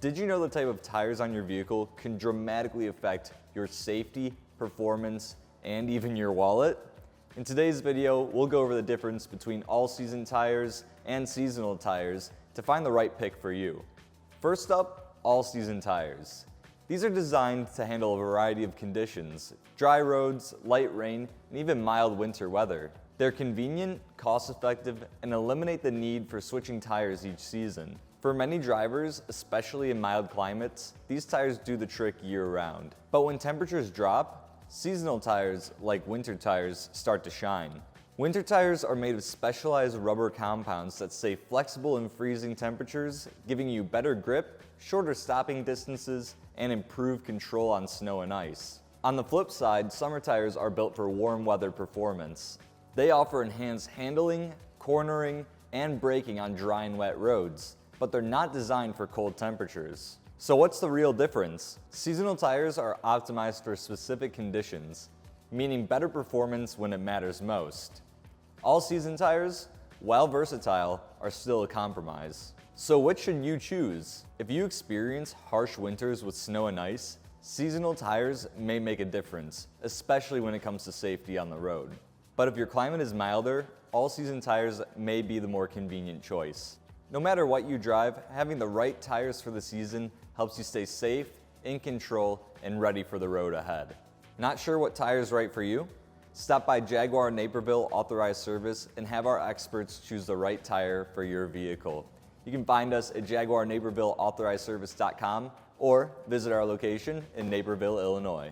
Did you know the type of tires on your vehicle can dramatically affect your safety, performance, and even your wallet? In today's video, we'll go over the difference between all-season tires and seasonal tires to find the right pick for you. First up, all-season tires. These are designed to handle a variety of conditions: dry roads, light rain, and even mild winter weather. They're convenient, cost-effective, and eliminate the need for switching tires each season. For many drivers, especially in mild climates, these tires do the trick year-round. But when temperatures drop, seasonal tires, like winter tires, start to shine. Winter tires are made of specialized rubber compounds that stay flexible in freezing temperatures, giving you better grip, shorter stopping distances, and improved control on snow and ice. On the flip side, summer tires are built for warm weather performance. They offer enhanced handling, cornering, and braking on dry and wet roads, but they're not designed for cold temperatures. So what's the real difference? Seasonal tires are optimized for specific conditions, meaning better performance when it matters most. All-season tires, while versatile, are still a compromise. So which should you choose? If you experience harsh winters with snow and ice, seasonal tires may make a difference, especially when it comes to safety on the road. But if your climate is milder, all-season tires may be the more convenient choice. No matter what you drive, having the right tires for the season helps you stay safe, in control, and ready for the road ahead. Not sure what tire is right for you? Stop by Jaguar Naperville Authorized Service and have our experts choose the right tire for your vehicle. You can find us at jaguarnapervilleauthorizedservice.com or visit our location in Naperville, Illinois.